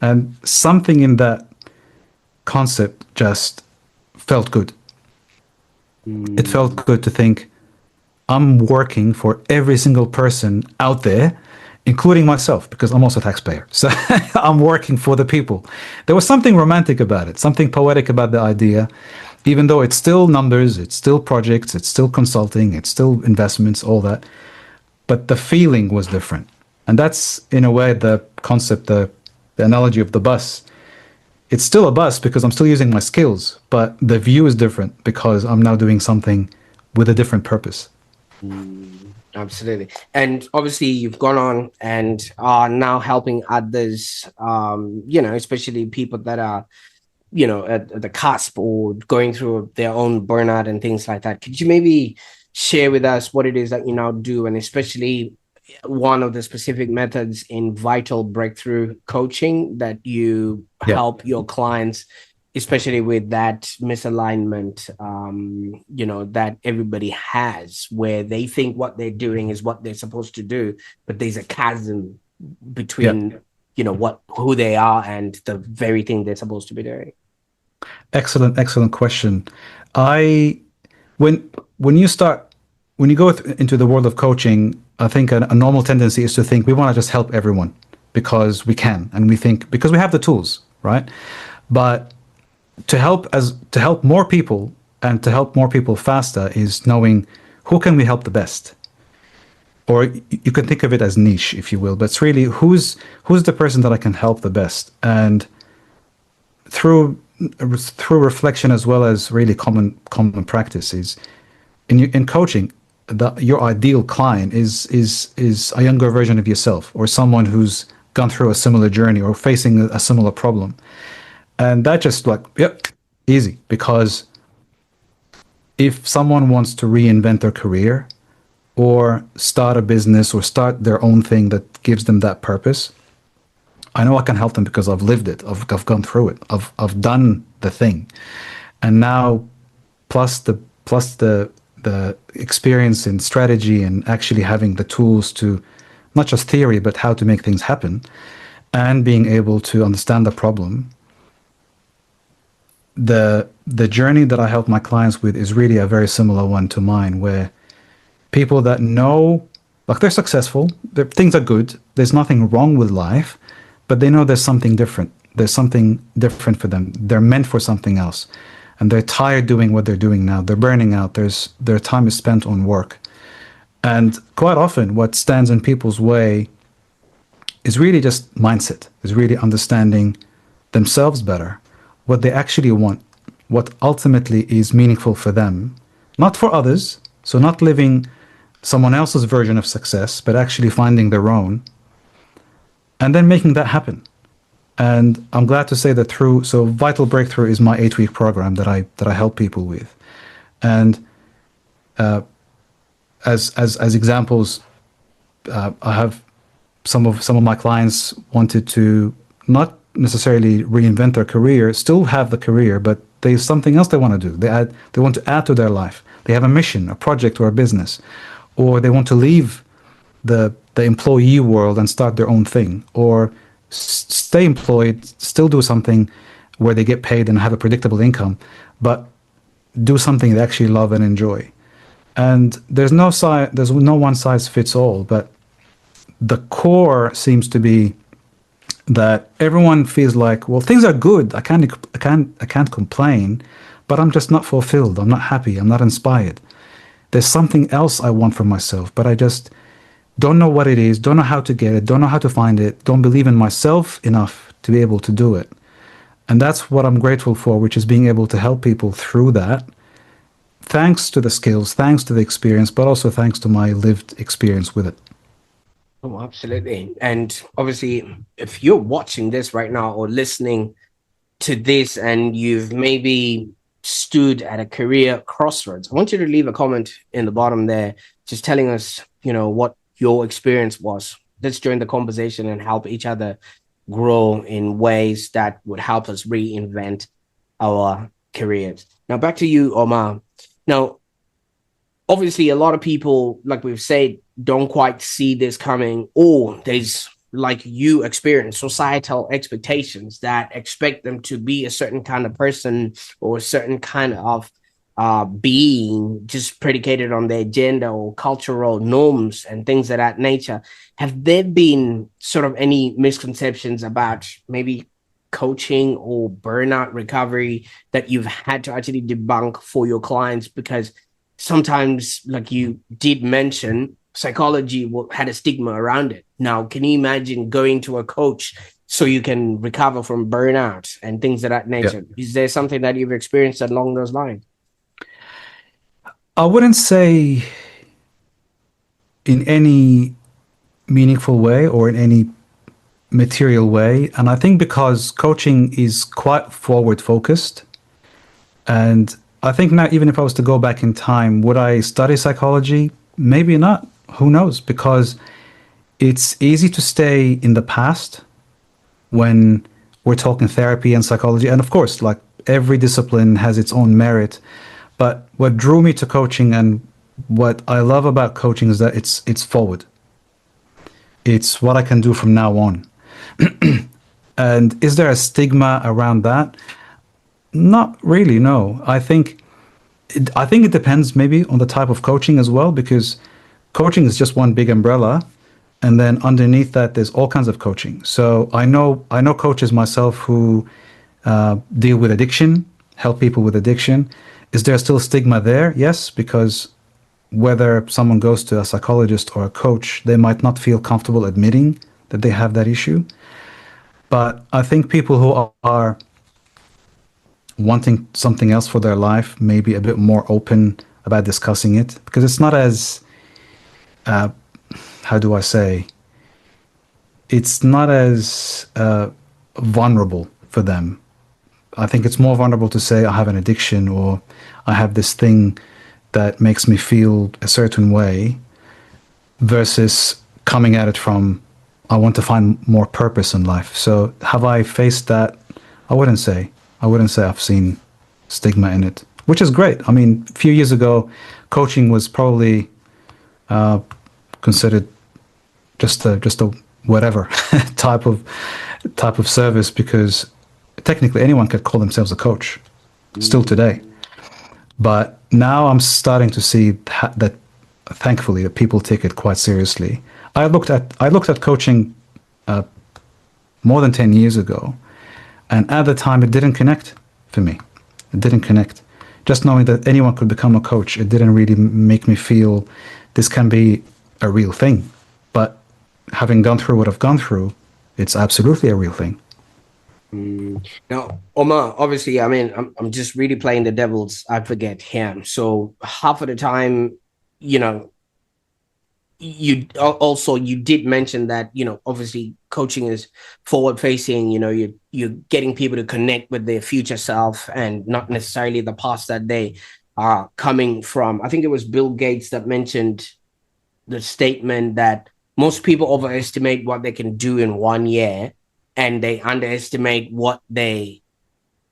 A: And something in that concept just felt good. It felt
B: Mm.
A: good to think, I'm working for every single person out there, including myself, because I'm also a taxpayer. So I'm working for the people. There was something romantic about it, something poetic about the idea, even though it's still numbers, it's still projects, it's still consulting, it's still investments, all that. But the feeling was different. And that's, in a way, the concept, the analogy of the bus. It's still a bus because I'm still using my skills, but the view is different because I'm now doing something with a different purpose.
B: Absolutely. And obviously you've gone on and are now helping others, especially people that are, at the cusp or going through their own burnout and things like that. Could you maybe share with us what it is that you now do, and especially one of the specific methods in vital breakthrough coaching that you
A: Yeah.
B: help your clients, especially with that misalignment, that everybody has, where they think what they're doing is what they're supposed to do, but there's a chasm
A: Yeah.
B: between, who they are and the very thing they're supposed to be doing.
A: Excellent, excellent question. I when when you start when you go into the world of coaching, I think a normal tendency is to think we want to just help everyone because we can, and we think because we have the tools, right? But to help more people and to help more people faster is knowing who can we help the best, or you can think of it as niche, if you will. But it's really who's the person that I can help the best, and through reflection as well as really common practices in coaching, your ideal client is a younger version of yourself, or someone who's gone through a similar journey or facing a similar problem. And that just like, yep, easy. Because if someone wants to reinvent their career or start a business or start their own thing that gives them that purpose, I know I can help them because I've lived it. I've gone through it. I've done the thing. And now plus the experience in strategy and actually having the tools to not just theory, but how to make things happen, and being able to understand the problem. The journey that I help my clients with is really a very similar one to mine, where people that know, like, they're successful, things are good, there's nothing wrong with life, but they know there's something different. There's something different for them. They're meant for something else, and they're tired doing what they're doing now. They're burning out. Their time is spent on work, and quite often, what stands in people's way is really just mindset. Is really understanding themselves better, what they actually want, what ultimately is meaningful for them, not for others. So not living someone else's version of success, but actually finding their own, and then making that happen. And I'm glad to say that so Vital Breakthrough is my 8-week program that I help people with. And as examples, I have some of my clients wanted to not necessarily reinvent their career, still have the career, but there's something else they want to do. They want to add to their life. They have a mission, a project, or a business, or they want to leave the employee world and start their own thing, or stay employed, still do something where they get paid and have a predictable income, but do something they actually love and enjoy. And there's no one size fits all, but the core seems to be that everyone feels like, well, things are good. I can't complain, but I'm just not fulfilled. I'm not happy. I'm not inspired. There's something else I want for myself, but I just don't know what it is, don't know how to get it, don't know how to find it, don't believe in myself enough to be able to do it. And that's what I'm grateful for, which is being able to help people through that, thanks to the skills, thanks to the experience, but also thanks to my lived experience with it.
B: Oh, absolutely. And obviously, if you're watching this right now or listening to this and you've maybe stood at a career crossroads, I want you to leave a comment in the bottom there, just telling us, what your experience was. Let's join the conversation and help each other grow in ways that would help us reinvent our careers. Now, back to you, Omar. Now, obviously, a lot of people, like we've said, don't quite see this coming, or there's, like you experience, societal expectations that expect them to be a certain kind of person or a certain kind of being, just predicated on their gender or cultural norms and things of that nature. Have there been sort of any misconceptions about maybe coaching or burnout recovery that you've had to actually debunk for your clients? Because sometimes, like you did mention, psychology had a stigma around it. Now, can you imagine going to a coach so you can recover from burnout and things of that nature?
A: Yeah.
B: Is there something that you've experienced along those lines?
A: I wouldn't say in any meaningful way or in any material way. And I think because coaching is quite forward focused, and I think now, even if I was to go back in time, would I study psychology? Maybe not. Who knows? Because it's easy to stay in the past when we're talking therapy and psychology. And of course, like every discipline has its own merit. But what drew me to coaching and what I love about coaching is that it's forward. It's what I can do from now on. And is there a stigma around that? Not really, no. I think it depends maybe on the type of coaching as well, because coaching is just one big umbrella, and then underneath that there's all kinds of coaching. So I know coaches myself who deal with addiction, help people with addiction. Is there still stigma there? Yes, because whether someone goes to a psychologist or a coach, they might not feel comfortable admitting that they have that issue. But I think people who are wanting something else for their life may be a bit more open about discussing it, because it's not as, how do I say, it's not as vulnerable for them. I think it's more vulnerable to say, I have an addiction or I have this thing that makes me feel a certain way, versus coming at it from, I want to find more purpose in life. So have I faced that? I wouldn't say. I wouldn't say I've seen stigma in it, which is great. I mean, a few years ago, coaching was probably considered just a whatever type of service, because technically anyone could call themselves a coach still today. But now I'm starting to see that thankfully that people take it quite seriously. I looked at coaching more than 10 years ago, and at the time it didn't connect for me. It didn't connect. Just knowing that anyone could become a coach, it didn't really make me feel this can be a real thing. But having gone through what I've gone through, it's absolutely a real thing.
B: Now, Omar, obviously, I mean, I'm just really playing the devil's advocate here. So half of the time, you know, you did mention that, obviously coaching is forward facing. You're getting people to connect with their future self and not necessarily the past that they are coming from. I think it was Bill Gates that mentioned the statement that most people overestimate what they can do in 1 year, and they underestimate what they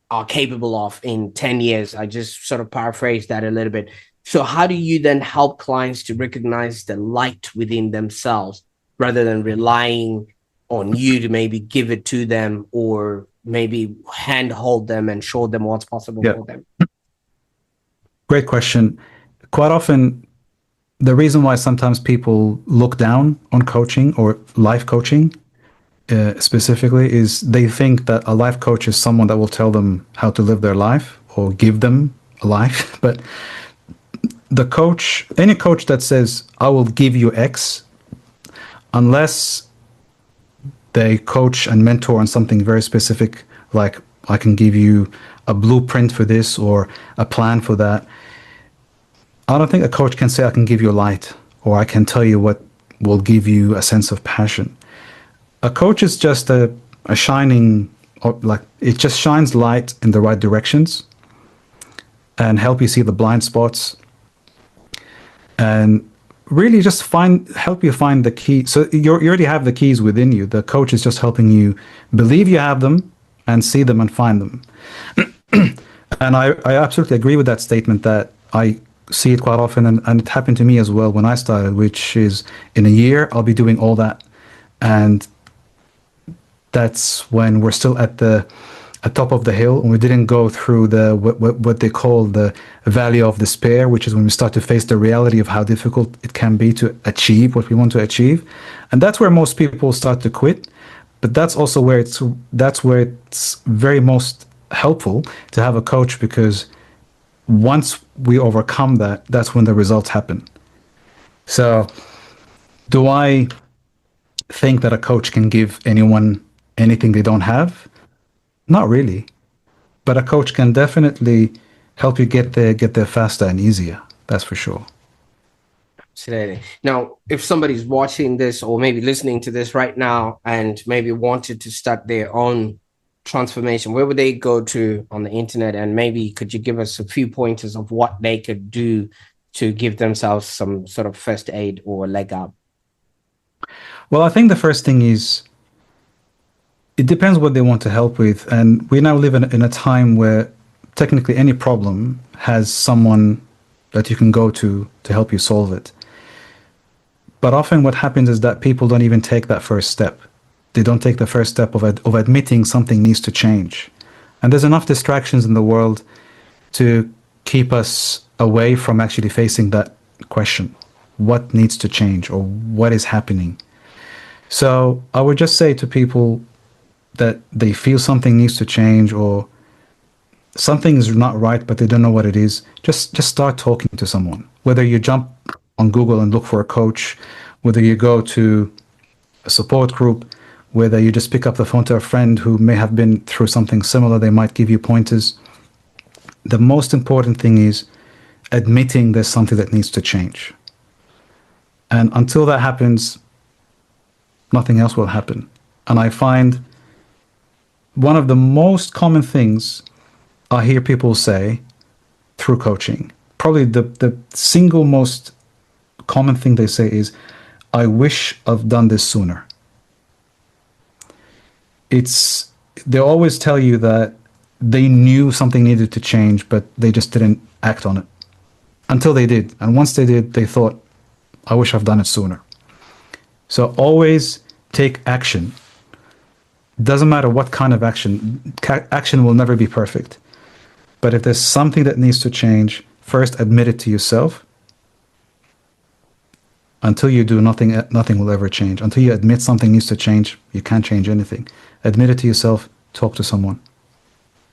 B: are capable of in 10 years. I just sort of paraphrased that a little bit. So how do you then help clients to recognize the light within themselves rather than relying on you to maybe give it to them, or maybe handhold them and show them what's possible
A: Yeah,
B: for them?
A: great question. Quite often, the reason why sometimes people look down on coaching or life coaching specifically is they think that a life coach is someone that will tell them how to live their life or give them a life. But the coach, any coach that says, I will give you X, unless they coach and mentor on something very specific, like I can give you a blueprint for this or a plan for that. I don't think a coach can say I can give you light or I can tell you what will give you a sense of passion. A coach is just a shining, like it just shines light in the right directions and help you see the blind spots and really just help you find the key. So you already have the keys within you. The coach is just helping you believe you have them and see them and find them. And I absolutely agree with that statement that I see it quite often. And it happened to me as well when I started, which is in a year, I'll be doing all that. And that's when we're still at top of the hill, and we didn't go through the what they call the valley of despair, which is when we start to face the reality of how difficult it can be to achieve what we want to achieve. And that's where most people start to quit. But that's also where it's very most helpful to have a coach, because once we overcome that, that's when the results happen. So do I think that a coach can give anyone anything they don't have? Not really. But a coach can definitely help you get there faster and easier. That's for sure.
B: Absolutely. Now, if somebody's watching this or maybe listening to this right now and maybe wanted to start their own transformation, where would they go to on the internet? And maybe could you give us a few pointers of what they could do to give themselves some sort of first aid or leg up?
A: Well, I think the first thing is it depends what they want to help with. And we now live in a time where technically any problem has someone that you can go to help you solve it. But often what happens is that people don't even take that first step. They don't take the first step of admitting something needs to change. And there's enough distractions in the world to keep us away from actually facing that question. What needs to change, or what is happening? So I would just say to people that they feel something needs to change, or something is not right, but they don't know what it is, just start talking to someone. Whether you jump on Google and look for a coach, whether you go to a support group, whether you just pick up the phone to a friend who may have been through something similar, they might give you pointers. The most important thing is admitting there's something that needs to change. And until that happens, nothing else will happen. And I find one of the most common things I hear people say through coaching, probably the single most common thing they say is, I wish I've done this sooner. They always tell you that they knew something needed to change, but they just didn't act on it until they did. And once they did, they thought, I wish I've done it sooner. So always take action. Doesn't matter what kind of action. Action will never be perfect. But if there's something that needs to change, first admit it to yourself. Until you do, nothing will ever change. Until you admit something needs to change, you can't change anything. Admit it to yourself, talk to someone.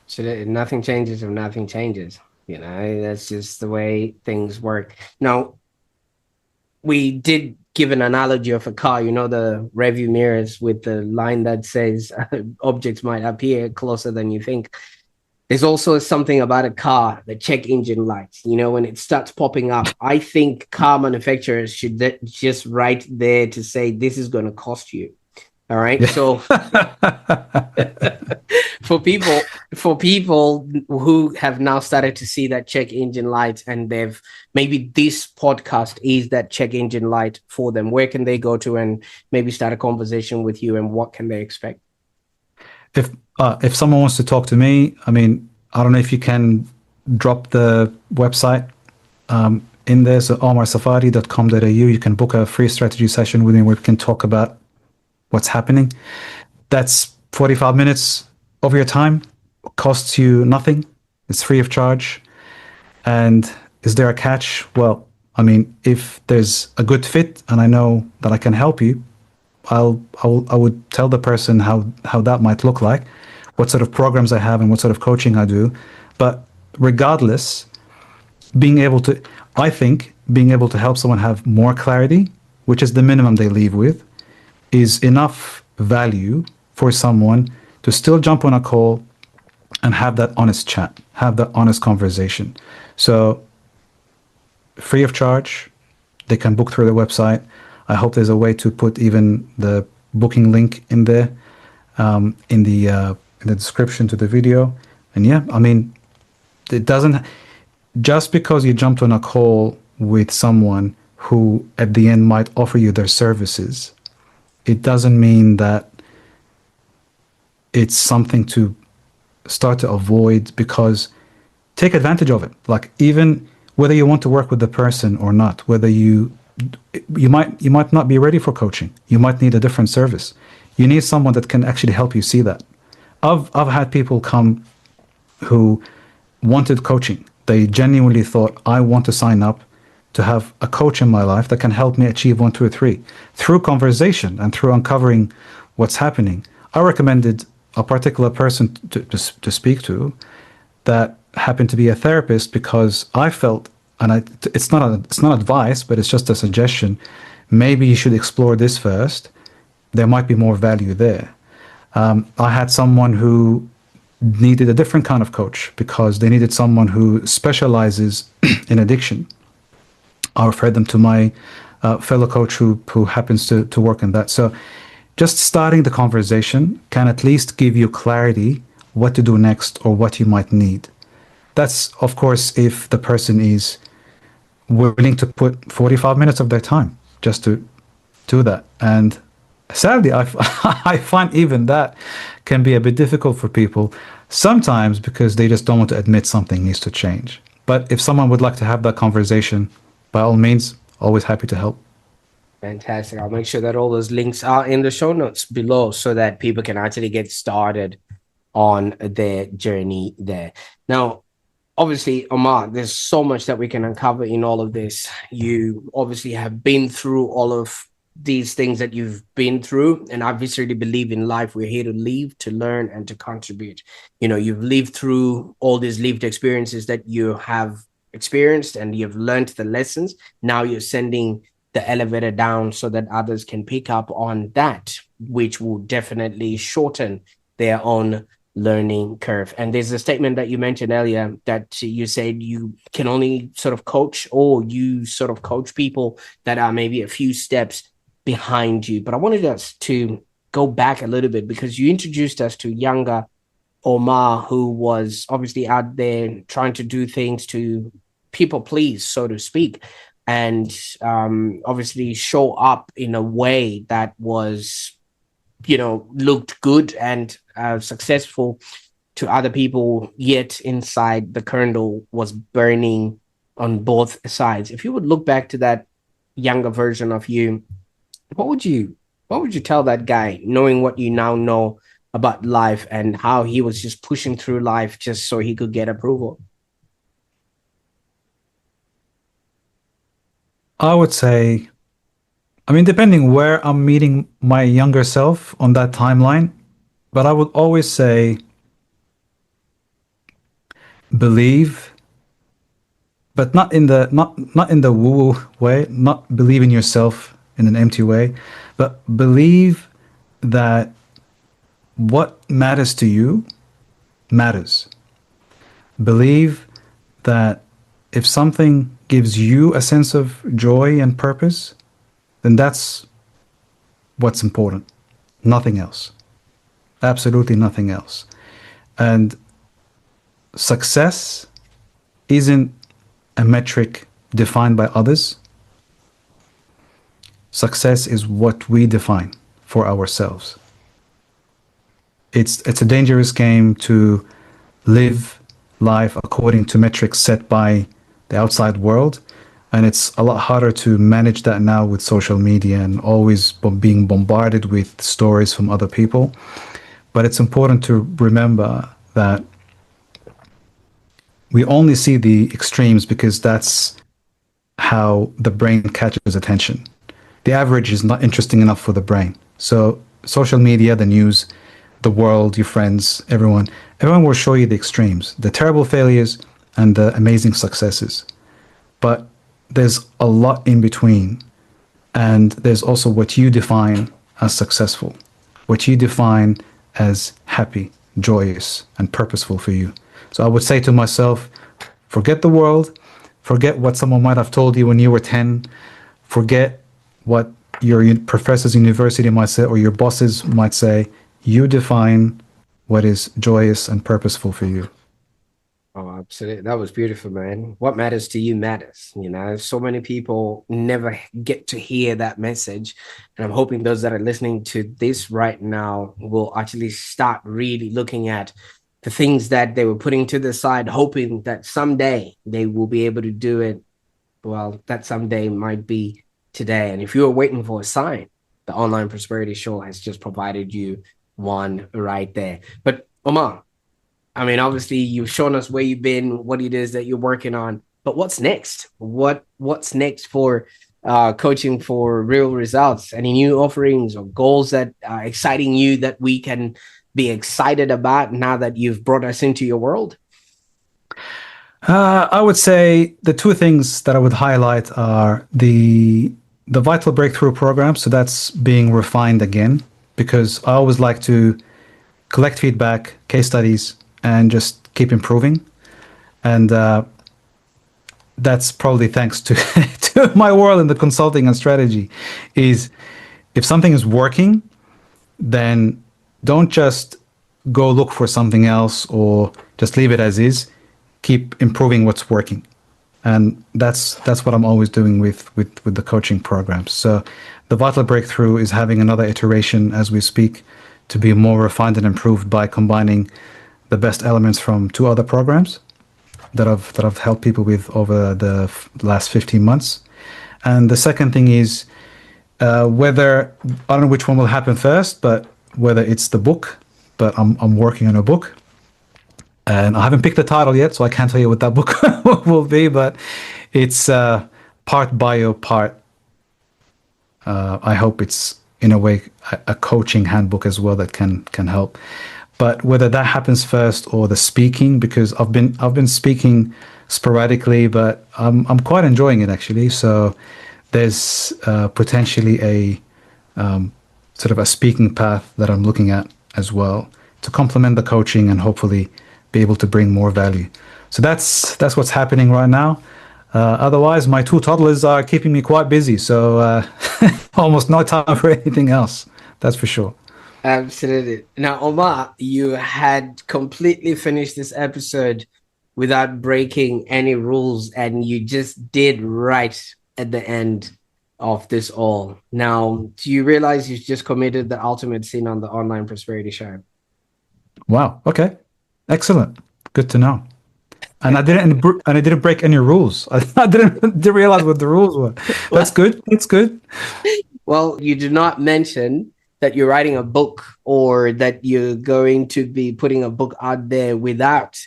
B: So nothing changes if nothing changes. You know, that's just the way things work. Now, we did give an analogy of a car, you know, the rearview mirrors with the line that says objects might appear closer than you think. There's also something about a car, the check engine lights, you know, when it starts popping up. I think car manufacturers should just write there to say, this is going to cost you. All right. Yeah. So for people who have now started to see that check engine light, and maybe this podcast is that check engine light for them, where can they go to and maybe start a conversation with you, and what can they expect?
A: If someone wants to talk to me, I mean, I don't know if you can drop the website in there. So omarsafadi.com.au. You can book a free strategy session with me where we can talk about what's happening. That's 45 minutes of your time, costs you nothing, it's free of charge. And is there a catch? Well, I mean, if there's a good fit and I know that I can help you, I would tell the person how that might look like, what sort of programs I have and what sort of coaching I do. But regardless, being able to, I think, being able to help someone have more clarity, which is the minimum they leave with, is enough value for someone to still jump on a call and have that honest chat, have that honest conversation. So, free of charge, they can book through the website. I hope there's a way to put even the booking link in there, in the description to the video. And yeah, I mean, it doesn't, just because you jumped on a call with someone who at the end might offer you their services, it doesn't mean that it's something to start to avoid, because take advantage of it. Like, even whether you want to work with the person or not, whether you might not be ready for coaching, you might need a different service, you need someone that can actually help you see that. I've had people come who wanted coaching. They genuinely thought, I want to sign up to have a coach in my life that can help me achieve one, two, or three. Through conversation and through uncovering what's happening, I recommended a particular person to speak to that happened to be a therapist, because I felt, and it's not advice, but it's just a suggestion. Maybe you should explore this first. There might be more value there. I had someone who needed a different kind of coach because they needed someone who specializes in addiction. I referred them to my fellow coach who happens to work in that. So just starting the conversation can at least give you clarity what to do next or what you might need. That's, of course, if the person is willing to put 45 minutes of their time just to do that. And sadly, I find even that can be a bit difficult for people sometimes, because they just don't want to admit something needs to change. But if someone would like to have that conversation, by all means, always happy to help.
B: Fantastic. I'll make sure that all those links are in the show notes below so that people can actually get started on their journey there. Now, obviously, Omar, there's so much that we can uncover in all of this. You obviously have been through all of these things that you've been through, and I viscerally believe in life we're here to live, to learn, and to contribute. You've lived through all these lived experiences that you have experienced, and you've learned the lessons. Now you're sending the elevator down so that others can pick up on that, which will definitely shorten their own learning curve. And there's a statement that you mentioned earlier that you said you can only sort of coach, or you sort of coach people that are maybe a few steps behind you. But I wanted us to go back a little bit, because you introduced us to younger Omar, who was obviously out there trying to do things to people please, so to speak, and obviously show up in a way that was, looked good and successful to other people, yet inside the kernel was burning on both sides. If you would look back to that younger version of you, what would you tell that guy, knowing what you now know about life and how he was just pushing through life just so he could get approval?
A: I would say, I mean, depending where I'm meeting my younger self on that timeline, but I would always say believe, but not in the woo-woo way, not believe in yourself in an empty way, but believe that what matters to you matters. Believe that if something gives you a sense of joy and purpose, then that's what's important. Nothing else. Absolutely nothing else. And success isn't a metric defined by others. Success is what we define for ourselves. It's a dangerous game to live life according to metrics set by the outside world. And it's a lot harder to manage that now with social media and always being bombarded with stories from other people. But it's important to remember that we only see the extremes because that's how the brain catches attention. The average is not interesting enough for the brain. So social media, the news, the world, your friends, everyone will show you the extremes, the terrible failures and the amazing successes. But there's a lot in between. And there's also what you define as successful, what you define as happy, joyous, and purposeful for you. So I would say to myself, forget the world, forget what someone might have told you when you were 10, forget what your professors in university might say or your bosses might say. You define what is joyous and purposeful for you.
B: Oh, absolutely. That was beautiful, man. What matters to you matters. You know, so many people never get to hear that message. And I'm hoping those that are listening to this right now will actually start really looking at the things that they were putting to the side, hoping that someday they will be able to do it. Well, that someday might be today. And if you are waiting for a sign, the Online Prosperity Show has just provided you one right there. But Omar, I mean, obviously, you've shown us where you've been, what it is that you're working on. But what's next? What's next for coaching for real results? Any new offerings or goals that are exciting you that we can be excited about now that you've brought us into your world?
A: I would say the two things that I would highlight are the vital breakthrough program. So that's being refined again because I always like to collect feedback, case studies, and just keep improving. And that's probably thanks to to my world in the consulting and strategy. Is if something is working, then don't just go look for something else or just leave it as is. Keep improving what's working, and that's what I'm always doing with the coaching programs. So the vital breakthrough is having another iteration as we speak to be more refined and improved by combining the best elements from two other programs that I've helped people with over the last 15 months. And the second thing is whether I don't know which one will happen first, but whether it's the book, but I'm working on a book, and I haven't picked the title yet, so I can't tell you what that book will be. But it's part bio, part. I hope it's in a way a coaching handbook as well that can help. But whether that happens first or the speaking, because I've been speaking sporadically, but I'm quite enjoying it actually. So there's potentially a sort of a speaking path that I'm looking at as well to complement the coaching and hopefully be able to bring more value. So that's what's happening right now. Otherwise, my two toddlers are keeping me quite busy, so almost no time for anything else. That's for sure.
B: Absolutely. Now, Omar, you had completely finished this episode without breaking any rules, and you just did right at the end of this all. Now, do you realize you've just committed the ultimate sin on the Online Prosperity Show?
A: Wow. Okay. Excellent. Good to know. And I didn't break any rules. I didn't realize what the rules were. That's good. That's good.
B: Well, you did not mention that you're writing a book or that you're going to be putting a book out there without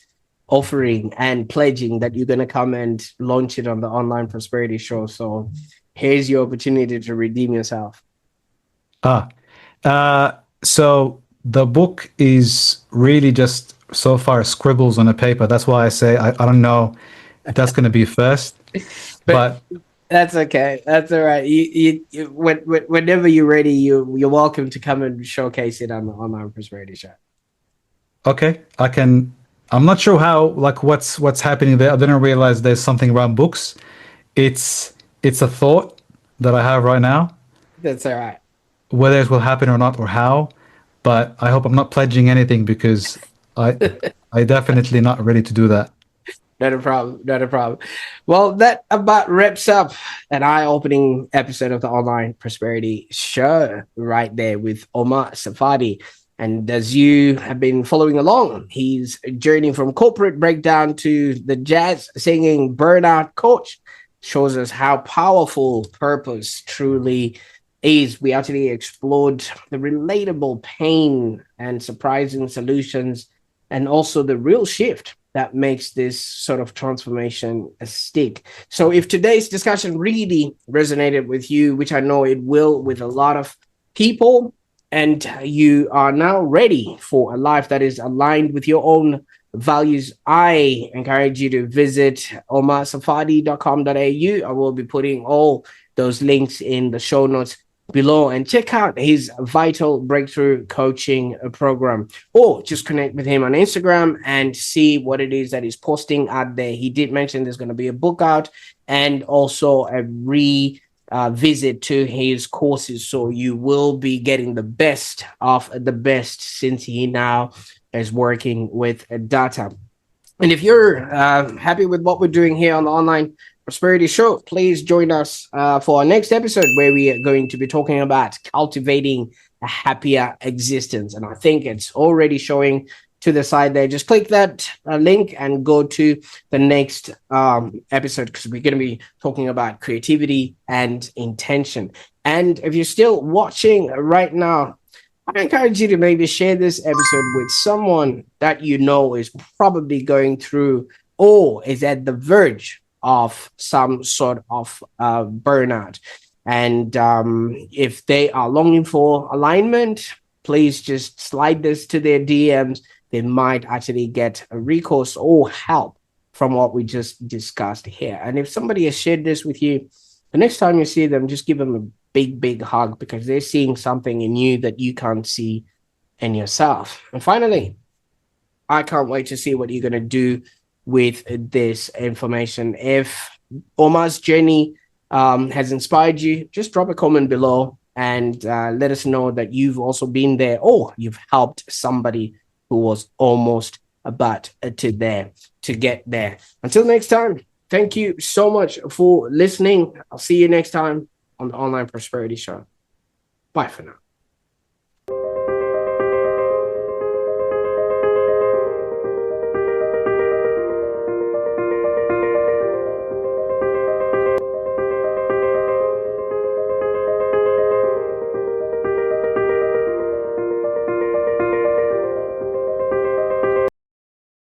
B: offering and pledging that you're going to come and launch it on the Online Prosperity Show. So here's your opportunity to redeem yourself.
A: Ah, so the book is really just so far scribbles on a paper. That's why I say I don't know if that's going to be first,
B: But
A: but
B: that's okay. That's all right. Whenever you're ready, you're welcome to come and showcase it on the Online Prosperity Show.
A: okay, I can. I'm not sure how like what's happening there. I didn't realize there's something around books. It's a thought that I have right now,
B: That's all right.
A: whether it will happen or not or how. But I hope I'm not pledging anything because I I definitely not ready to do that.
B: Not a problem. Not a problem. Well, that about wraps up an eye-opening episode of the Online Prosperity Show right there with Omar Safadi. And as you have been following along, he's journeying from corporate breakdown to the jazz singing burnout coach shows us how powerful purpose truly is. We actually explored the relatable pain and surprising solutions, and also the real shift that makes this sort of transformation a stick. So, if today's discussion really resonated with you, which I know it will with a lot of people, and you are now ready for a life that is aligned with your own values, I encourage you to visit omarsafadi.com.au. I will be putting all those links in the show notes below, and check out his vital breakthrough coaching program, or just connect with him on Instagram and see what it is that he's posting out there. He did mention there's going to be a book out, and also a visit to his courses, so you will be getting the best of the best, since he now is working with data. And if you're happy with what we're doing here on the Online Prosperity Show, please join us for our next episode, where we are going to be talking about cultivating a happier existence. And I think it's already showing to the side there. Just click that link and go to the next episode, because we're going to be talking about creativity and intention. And if you're still watching right now, I encourage you to maybe share this episode with someone that you know is probably going through or is at the verge of some sort of burnout. And if they are longing for alignment, please just slide this to their DMs. They might actually get a recourse or help from what we just discussed here. And if somebody has shared this with you, the next time you see them, just give them a big hug, because they're seeing something in you that you can't see in yourself. And finally, I can't wait to see what you're going to do with this information. If Omar's journey has inspired you, just drop a comment below and let us know that you've also been there, or you've helped somebody who was almost about to get there. Until next time, thank you so much for listening. I'll see you next time on the Online Prosperity Show. Bye for now.